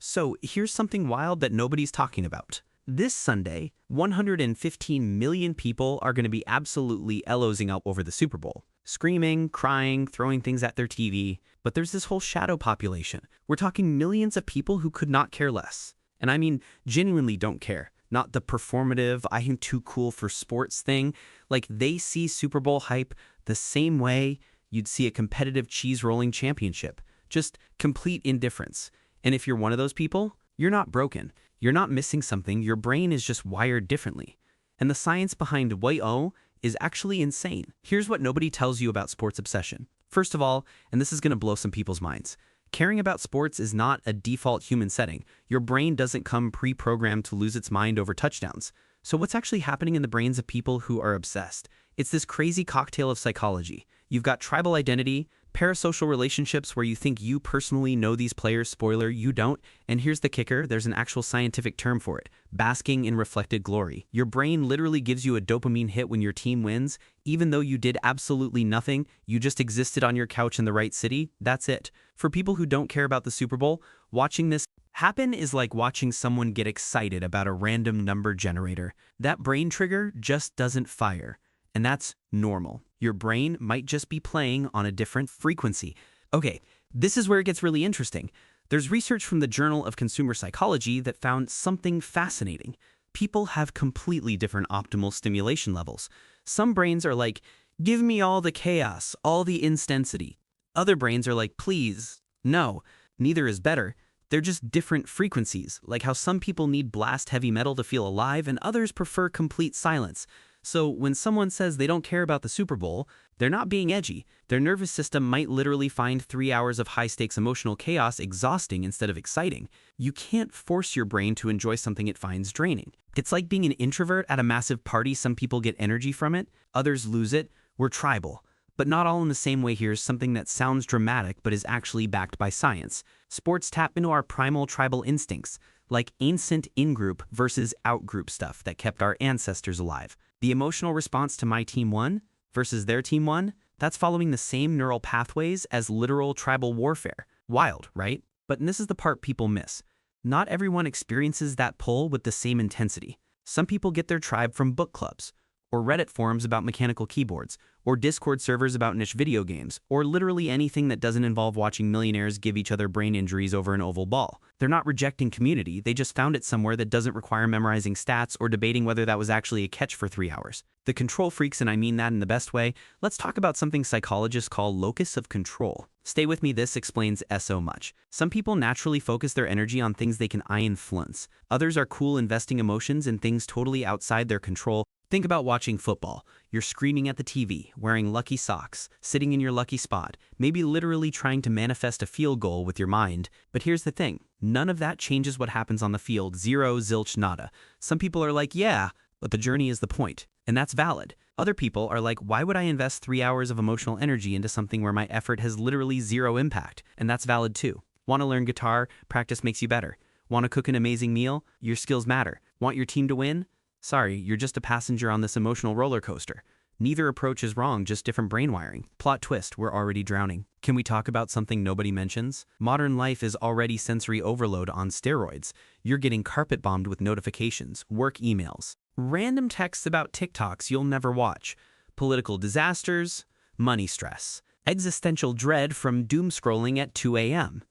So here's something wild that nobody's talking about. This Sunday, 115 million people are going to be absolutely LOSing out over the Super Bowl. Screaming, crying, throwing things at their TV. But there's this whole shadow population. We're talking millions of people who could not care less. And I mean, genuinely don't care. Not the performative, I am too cool for sports thing. Like, they see Super Bowl hype the same way you'd see a competitive cheese rolling championship. Just complete indifference. And if you're one of those people, you're not broken. You're not missing something. Your brain is just wired differently. And the science behind Wai-O is actually insane. Here's what nobody tells you about sports obsession. First of all, and this is going to blow some people's minds, caring about sports is not a default human setting. Your brain doesn't come pre-programmed to lose its mind over touchdowns. So what's actually happening in the brains of people who are obsessed? It's this crazy cocktail of psychology. You've got tribal identity, parasocial relationships where you think you personally know these players, spoiler, you don't. And here's the kicker, there's an actual scientific term for it, basking in reflected glory. Your brain literally gives you a dopamine hit when your team wins, even though you did absolutely nothing, you just existed on your couch in the right city, that's it. For people who don't care about the Super Bowl, watching this happen is like watching someone get excited about a random number generator. That brain trigger just doesn't fire. And that's normal. Your brain might just be playing on a different frequency. Okay, this is where it gets really interesting. There's research from the Journal of Consumer Psychology that found something fascinating. People have completely different optimal stimulation levels. Some brains are like, give me all the chaos, all the intensity. Other brains are like, please, no, neither is better. They're just different frequencies, like how some people need blast heavy metal to feel alive and others prefer complete silence. So when someone says they don't care about the Super Bowl, they're not being edgy. Their nervous system might literally find 3 hours of high-stakes emotional chaos exhausting instead of exciting. You can't force your brain to enjoy something it finds draining. It's like being an introvert at a massive party. Some people get energy from it, others lose it. We're tribal. But not all in the same way. Here's something that sounds dramatic but is actually backed by science. Sports tap into our primal tribal instincts, like ancient in-group versus out-group stuff that kept our ancestors alive. The emotional response to my team won versus their team won, that's following the same neural pathways as literal tribal warfare. Wild, right? But this is the part people miss. Not everyone experiences that pull with the same intensity. Some people get their tribe from book clubs, or Reddit forums about mechanical keyboards, or Discord servers about niche video games, or literally anything that doesn't involve watching millionaires give each other brain injuries over an oval ball. They're not rejecting community, they just found it somewhere that doesn't require memorizing stats or debating whether that was actually a catch for 3 hours. The control freaks, and I mean that in the best way, let's talk about something psychologists call locus of control. Stay with me, this explains so much. Some people naturally focus their energy on things they can influence. Others are cool investing emotions in things totally outside their control. Think about watching football. You're screaming at the TV, wearing lucky socks, sitting in your lucky spot, maybe literally trying to manifest a field goal with your mind. But here's the thing, none of that changes what happens on the field. Zero, zilch, nada. Some people are like, yeah, but the journey is the point. And that's valid. Other people are like, why would I invest 3 hours of emotional energy into something where my effort has literally zero impact? And that's valid too. Want to learn guitar? Practice makes you better. Want to cook an amazing meal? Your skills matter. Want your team to win? Sorry, you're just a passenger on this emotional roller coaster. Neither approach is wrong, just different brain wiring. Plot twist, we're already drowning. Can we talk about something nobody mentions? Modern life is already sensory overload on steroids. You're getting carpet bombed with notifications, work emails, random texts about TikToks you'll never watch, political disasters, money stress, existential dread from doom scrolling at 2 a.m.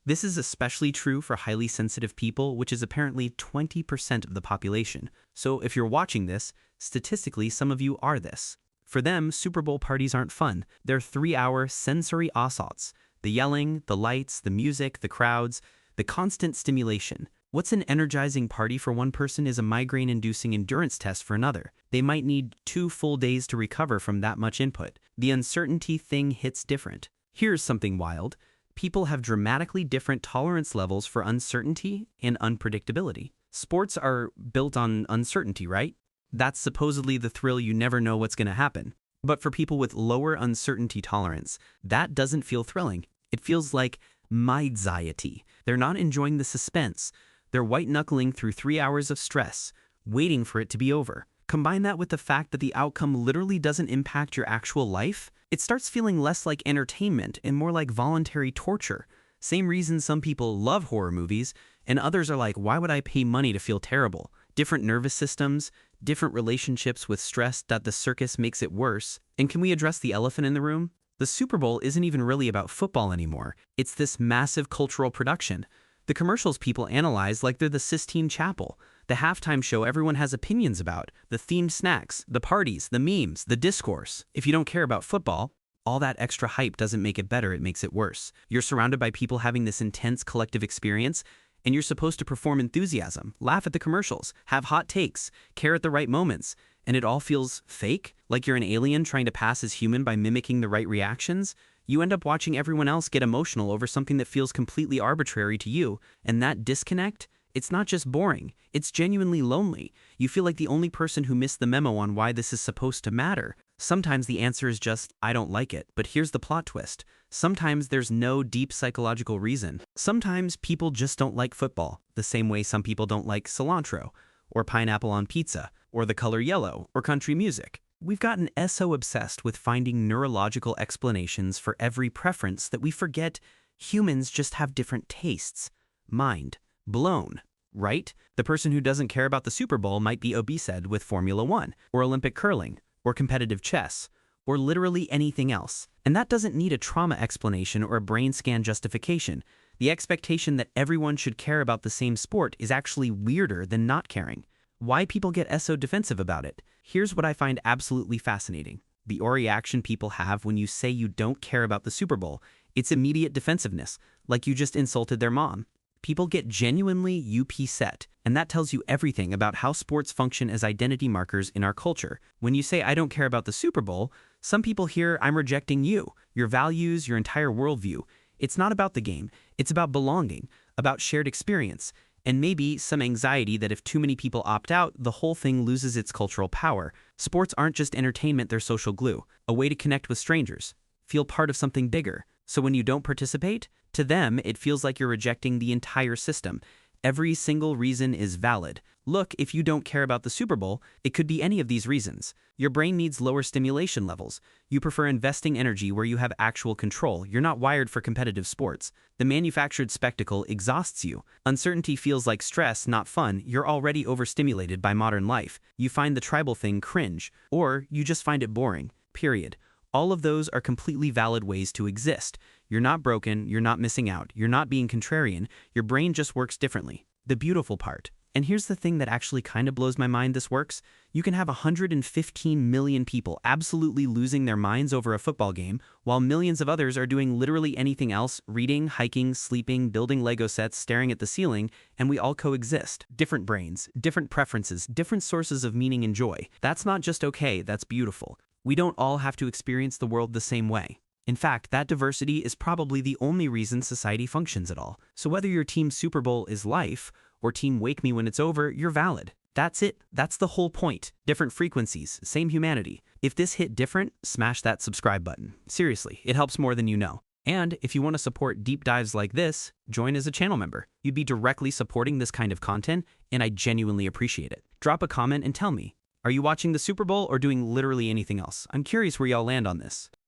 This is especially true for highly sensitive people, which is apparently 20% of the population. So if you're watching this, statistically some of you are this. For them, Super Bowl parties aren't fun. They're 3-hour sensory assaults. The yelling, the lights, the music, the crowds, the constant stimulation. What's an energizing party for one person is a migraine-inducing endurance test for another. They might need 2 full days to recover from that much input. The uncertainty thing hits different. Here's something wild. People have dramatically different tolerance levels for uncertainty and unpredictability. Sports are built on uncertainty, right? That's supposedly the thrill, you never know what's going to happen. But for people with lower uncertainty tolerance, that doesn't feel thrilling. It feels like anxiety. They're not enjoying the suspense. They're white-knuckling through 3 hours of stress, waiting for it to be over. Combine that with the fact that the outcome literally doesn't impact your actual life, it starts feeling less like entertainment and more like voluntary torture. Same reason some people love horror movies, and others are like, why would I pay money to feel terrible? Different nervous systems, different relationships with stress that the circus makes it worse. And can we address the elephant in the room? The Super Bowl isn't even really about football anymore. It's this massive cultural production. The commercials people analyze like they're the Sistine Chapel. The halftime show everyone has opinions about. The themed snacks, the parties, the memes, the discourse. If you don't care about football, all that extra hype doesn't make it better, it makes it worse. You're surrounded by people having this intense collective experience, and you're supposed to perform enthusiasm, laugh at the commercials, have hot takes, care at the right moments, and it all feels fake, like you're an alien trying to pass as human by mimicking the right reactions. You end up watching everyone else get emotional over something that feels completely arbitrary to you, and that disconnect, it's not just boring, it's genuinely lonely. You feel like the only person who missed the memo on why this is supposed to matter. Sometimes the answer is just, I don't like it. But here's the plot twist. Sometimes there's no deep psychological reason. Sometimes people just don't like football, the same way some people don't like cilantro, or pineapple on pizza, or the color yellow, or country music. We've gotten so obsessed with finding neurological explanations for every preference that we forget humans just have different tastes. Mind blown, right? The person who doesn't care about the Super Bowl might be obsessed with Formula One, or Olympic curling, or competitive chess, or literally anything else. And that doesn't need a trauma explanation or a brain scan justification. The expectation that everyone should care about the same sport is actually weirder than not caring. Why people get so defensive about it? Here's what I find absolutely fascinating. The reaction people have when you say you don't care about the Super Bowl. It's immediate defensiveness, like you just insulted their mom. People get genuinely upset, and that tells you everything about how sports function as identity markers in our culture. When you say, I don't care about the Super Bowl, some people hear, I'm rejecting you, your values, your entire worldview. It's not about the game, it's about belonging, about shared experience, and maybe some anxiety that if too many people opt out, the whole thing loses its cultural power. Sports aren't just entertainment, they're social glue, a way to connect with strangers, feel part of something bigger. So when you don't participate, to them, it feels like you're rejecting the entire system. Every single reason is valid. Look, if you don't care about the Super Bowl, it could be any of these reasons. Your brain needs lower stimulation levels. You prefer investing energy where you have actual control. You're not wired for competitive sports. The manufactured spectacle exhausts you. Uncertainty feels like stress, not fun. You're already overstimulated by modern life. You find the tribal thing cringe, or you just find it boring. Period. All of those are completely valid ways to exist. You're not broken, you're not missing out, you're not being contrarian, your brain just works differently. The beautiful part. And here's the thing that actually kind of blows my mind this works. You can have 115 million people absolutely losing their minds over a football game, while millions of others are doing literally anything else, reading, hiking, sleeping, building Lego sets, staring at the ceiling, and we all coexist. Different brains, different preferences, different sources of meaning and joy. That's not just okay, that's beautiful. We don't all have to experience the world the same way. In fact, that diversity is probably the only reason society functions at all. So whether your team Super Bowl is life, or team Wake Me When It's Over, you're valid. That's it. That's the whole point. Different frequencies, same humanity. If this hit different, smash that subscribe button. Seriously, it helps more than you know. And if you want to support deep dives like this, join as a channel member. You'd be directly supporting this kind of content, and I genuinely appreciate it. Drop a comment and tell me, are you watching the Super Bowl or doing literally anything else? I'm curious where y'all land on this.